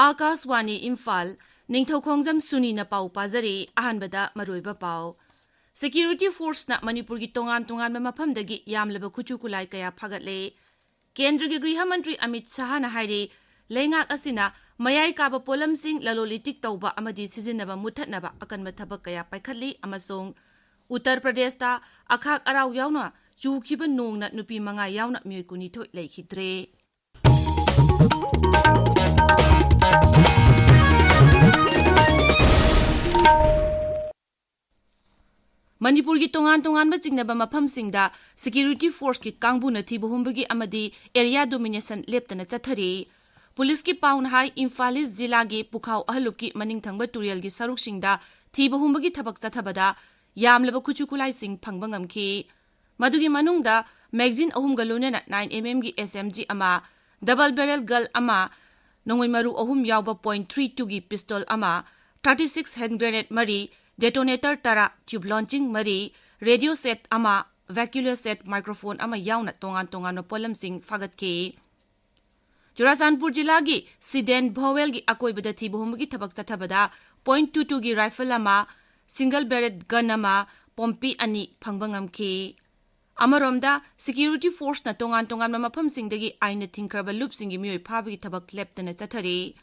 Akaswani Imphal, Ningthaukhongjam Suni na pau pazari ahanbada maroiba pau. Security Force na Manipuri tongan mafamdagi yamlaba kuchukulai kaya phagatle. Kendra Griha Mantri Amit Shah na hairi lengak asina mayai kaba polamsing lalolitik tauba amadi sizinaba muthatnaba akan mathabak kaya paikhatli amasong Uttar Pradesh ta akhak araw yauna chukhiba nong na nupi manga yauna myoy kunithoi leikhidre. Manipur ki tongan machingnaba mafamsingda Security Force ki kangbu na thibuhumbagi amadi area domination leptana chathari. Police ki paun hai Imphal Zilla gi Pukhau Ahalup ki maningthangba turial gi saruksingda thibuhumbagi thabak chathabada yamlaba kuchukulai sing phangba ngamki. Madugi manungda magazine ahum galunena 9mm gi SMG ama double barrel gun ama nongoi maru ahum yawba .32 gi pistol ama 36 hand grenade mari detonator tara tube launching mari radio set ama vacuum set microphone ama yauna tongan no polam sing fagat ke Churasanpur jila gi Siden Bhowel gi akoibada thibuhum gi thabak chathabada .22 gi rifle ama single barrel gun ama pompi ani phangbangam ke Amaromda Security Force na tongan mafam singdagi aina thinkarba loop singi mioi phabagi thabak leptana chathari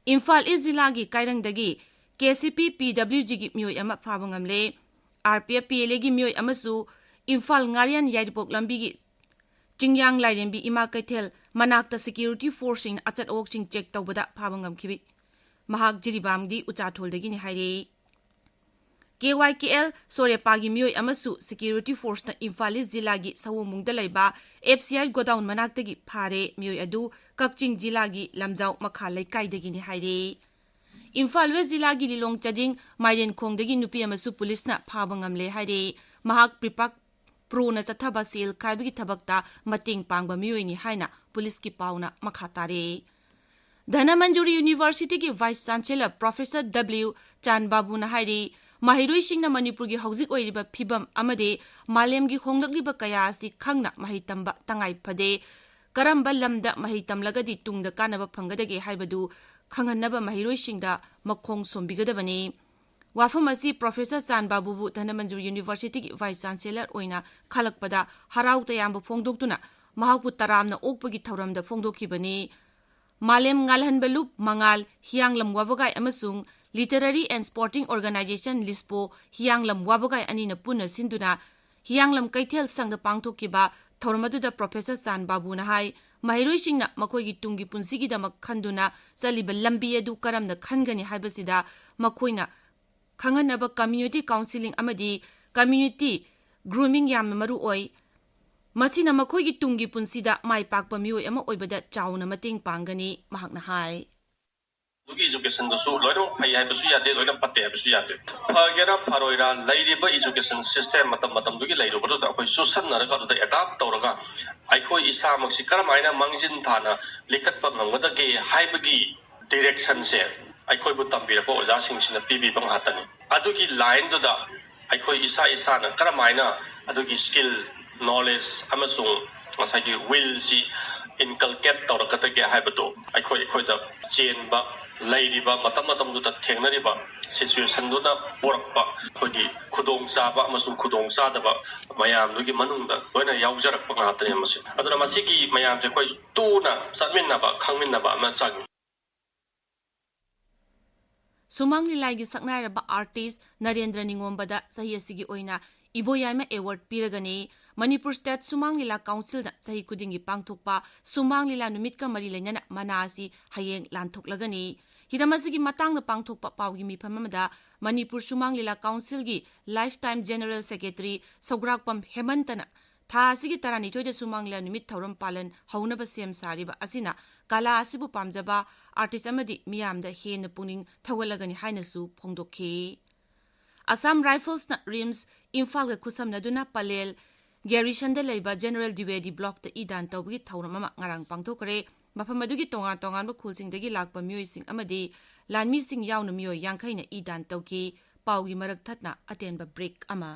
Imphal Zilla gi kairangdagi KCP PWG gi mioi ama phabangamle RPF PLA gi mioi amasu Imphal ngarian yaidpok lambi gi Chingyang Lairembi Ima Kaithel manakta Security Force in achat ok ching check tawbada phabangam khibi mahak jiribamdi uchatholdagi ni haire KYKL Sorepagi mioi amasu Security Force na Imphal Zilla gi sawomungda laiba FCI godown manaktagi phare mioi adu Kakching Zilla gi lamjau makha laikaidagi ni haire Imphal West Zilla gi Lilong Chajing Maiden Khongdagi nupi amasu police na phabangamle haire mahak pripak pro na chathaba sel khaibigi thabakta mating pangba mioi ni haina police ki pauna makha tare Dhanamanjuri University ki Vice Chancellor Professor W Chan Babu na haire Mahiroi singna Manipur gi hauzik oiriba phibam amade malem gi honglakliba kaya asi khangna mahitamba tangai phade karamba lamda mahitam lagadi tungda kanaba phangadage haibadu khangannaba mahiroi singda makhong sombigadabani wafam asi Professor Chan Babu bu Dhanamanjuri University ki Vice Chancellor oina khalakpada harau tayamba phongdoktuna mahakpu taramna okpagi thauramda phongdokhibani malem ngalhanbalup mangal hianglam wabagai amasung Literary and Sporting Organization Lispo Hianglam Wabagai Anina Puna Sinduna Hianglam Kaithel Sangda Pangthokiba Thormaduda Professor Chan Babu na hai Mahiroi singna makoigi tungi punsigi damak khanduna chaliba lambi adu karamna khangani haibasida makoina khanganaba community counseling amadi community grooming yam maru oi masina makoigi tungi punsida mai pakpa mioi ama oibada chauna mating pangani mahakna hai Education so loidong phai hai basu yate loidong patte basu yate phagera pharoira lairiba education system matam dugi lairu badu ta khoi susan naraga da adapt tawraga aikhoi isa maksi karamaina mangjin thana likhat pa ngamada ge haibagi direction se aikhoi bu tambira ko oja sing sina pibi bang hatani adugi line do da aikhoi isa na karamaina adugi skill knowledge amasung masagi will si inculcate tawraga ta ge haibatu aikhoi da chain ba Lairiba matam du ta thengnariba situation du na borakpa khodi khudong chaba amasung khudong chadaba mayam dugi manungda loina yawjarakpa ngatane masi aduna masigi mayam je khoi tuna satminnaba khangminnaba ama chang Sumang Lilai gi saknairaba artist Narendra Ningombada sahi asigi oina Iboyama Award piragani Manipur State Sumang Lila Council na sahi kudingi pangthokpa Sumang Lila numit ka mari lainana manasi hayeng lanthoklagani Hiramasigi matang na pangthokpa pawgi miphamamada Manipur Sumang Lila Council gi Lifetime General Secretary Sograkpam Hemantana tha asigi tarani toida Sumang Lila numit thauram palan haunaba sem sariba asina kala asibu pamjaba artist amadi miyamda hena puning thawalagani hainasu phongdokhe Assam Rifles na Rims Imphal ga khusamnaduna Palel Garrison-da leiba General Dwivedi block ta idan tawgi thauramama ngarang pangthokre mafam adugi tongan ba khulsingdagi lakpa mioi sing amadi lanmi sing yauna mioi yangkhaina idan tawki pawgi marak thatna atenba break ama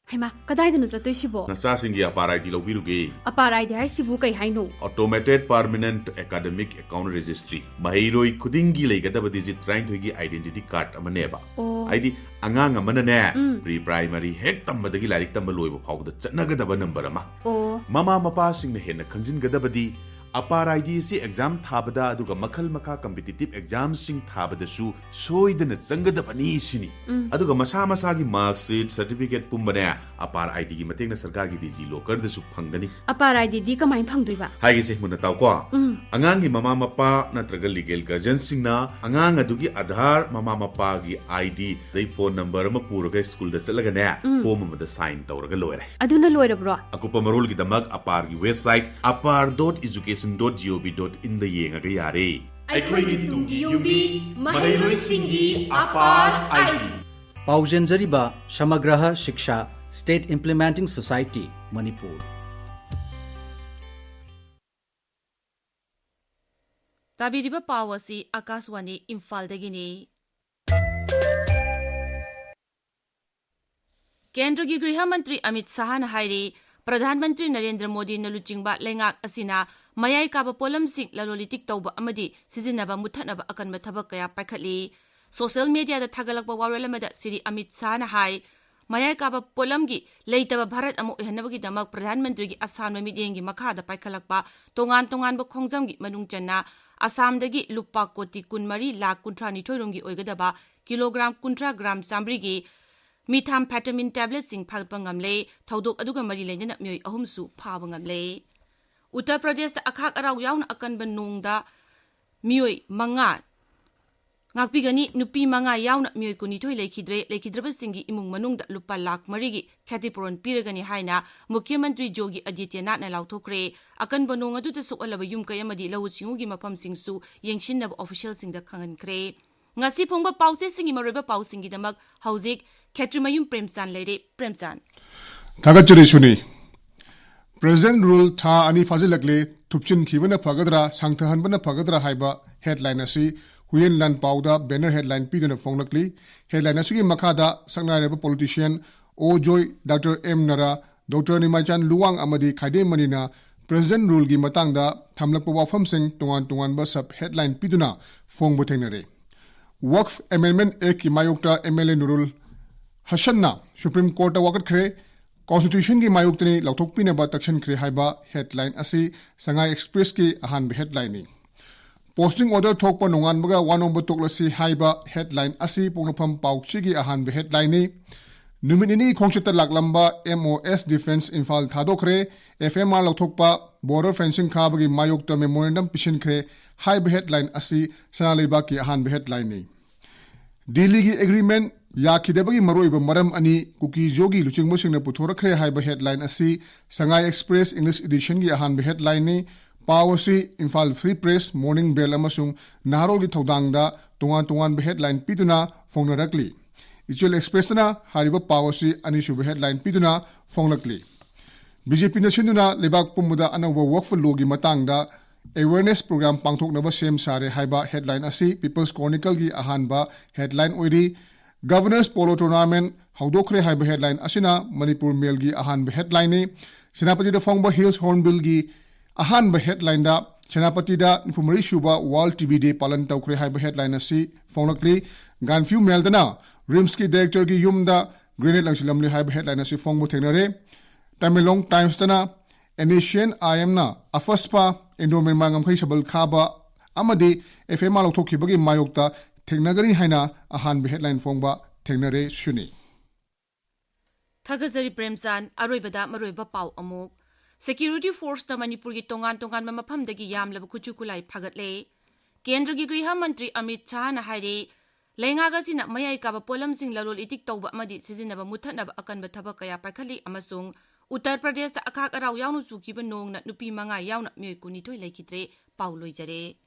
Haima, kadai dunu satoi sibo. Nasasingi aparai di lobiruge. Aparai di hai sibu kai haino. Automated Permanent Academic Account Registry. Mahiroi kudingi legadaba digit trying to gi identity card amaneba. Oh. Aidi angang amana ne pre-primary hek tambadagi larik tamba loiba phawda chatnagadaba number ama. Oh. Mama mapa singna henna khanjingadabadi Apar ID si exam thabada aduga makhal makha competitive exam sing thabada su soidana changadabani sini aduga masa masa gi mark sheet certificate pumbane apar ID gi matengna sarkar gi digi locker da su phangani Apar ID di kamai phangduiba hagi se mun taw ko angang gi mama mapa natraga legal guardian sing na angang adugi Aadhaar mama mapa gi ID dai phone number ma puraga school da chalaga ne form ma da sign tawraga loire aduna loirabro akupa marul gi damak apar gi website apar.education.gov.in da yenga ga yare Aikoi tungi yumbi mahairoi singi apar ID Paujenjariba Shamagraha Shiksha State Implementing Society Manipur Tabiriba Pawasi Akaswani Imphal dagini Kendra gi Griha Mantri Amit Shah na hairi Pradhanmantri Narendra Modi na luchingba lengak asina mayai kaba polam sing lalolitik tawba amadi sizinaba muthanaba akan mathabak kaya paikhatli social media da thagalakba warelamada Siri Amit Shah na hai mayai kaba polam gi leitaba Bharat amu ihanabagi damak Pradhanmantri gi Assam mamidyeng gi makhada paikhalakpa tongan ba khongjam gi manung channa Assam dagi lupa koti kunmari lakh kuntrani thoirum gi oigadaba kilogram kuntra gram samri gi methamphetamine tablet sing phalpa ngamle thodok aduga mari leina myoi ahumsu phaba ngamle Uttar Pradesh da akhak araw yawn akan banungda myoi manga ngakpigani nupi manga yawn myoi kuni thoi lekhidraba singi imung manungda lupa lakh marigi khatipuron piragani haina Mukhyamantri Yogi Adityanath na lauthokre akan banung adu ta sukalaba yum kayamadi lawsingu gi mafam singsu yengshinnab official singda khangankre ngasi phongba pause singi mareba pausingi damak haujik Kshetrimayum Premchand leire Premchand Thagachuri Suni Present rule tha ani fazilakle thupchin khibana phagadra sangthahan bana phagadra haiba headline asi huyen lan pauda banner headline pidana fonglakli headline asugi makhada saknareba politician O Joy Dr M Nara Dr Nimachan Luwang amadi khaide manina president rule gi matangda thamlakpa wafam sing tongan ba sub headline piduna fongbo thengnare Waqf Amendment Act ki mayokta MLA Nurul Hashanna Supreme Court wakat khre Constitution ki mayuktani lauthokpi na ba takshan khre haiba headline asi Sangai Express ki ahan headline ni Posting order thokpa nongan baga wanomba toklasi haiba headline asi pongnapam pauchi ki ahan headline ni Numinini khongchita laklamba MOS Defense Imphal thadokre FMR lauthokpa border fencing khabagi mayokta memorandum pishin khre haiba headline asi sanaleba ki ahan headline ni Delhi ki agreement Yakidabagi Maroiba Maram Ani Kuki Jogi Luching Musing na Puthora Haiba headline asi Sangai Express English edition gi ahan headline ni Pawasi Imphal Free Press Morning Bell amasung Naharol gi thodangda tongan be headline pituna phongnarakli Ichul Express na hariba Pawasi ani shuba headline pituna phonglakli BJP na sinuna lebak pumuda anawa work for logi matangda awareness program pangthoknaba sem sare haiba headline asi People's Chronicle gi ahan ba headline oiri Governors Polo Tournament Haudokre Haiba headline Asina Manipur Mail gi ahan ba headline ni Senapati da Fongba Hills Hornbill gi ahan ba headline da Senapati da Nfumari Shuba World TV Day Palan Taukre Haiba headline asi Fonglakli Ganfew Mail dana Rimski Director gi Yumda Grenade Langsilamli Haiba headline asi Fongbo Thengnare Tamilong Times dana Asian IM na Afaspa Indomen Mangam Khaisabal Khaba Amadi FMR Lokthokibagi Mayokta Thengnagari haina ahan be headline fongba thengnare Suni Thagazari Premchand aroibada maroiba pau amuk Security Force na Manipur gi tongan mamaphamdagi yamlaba kuchukulai phagatle Kendra gi Griha Mantri Amit Shah na haire lengaga sina mayai kaba polam sing lalol itik tawba amadi sizinaba muthanaba akan ba thabak kaya pakhali amasung Uttar Pradesh da akhak araw yawnu sukiba nong na nupi manga yawna myoi kuni thoi laikhitre pauloi jare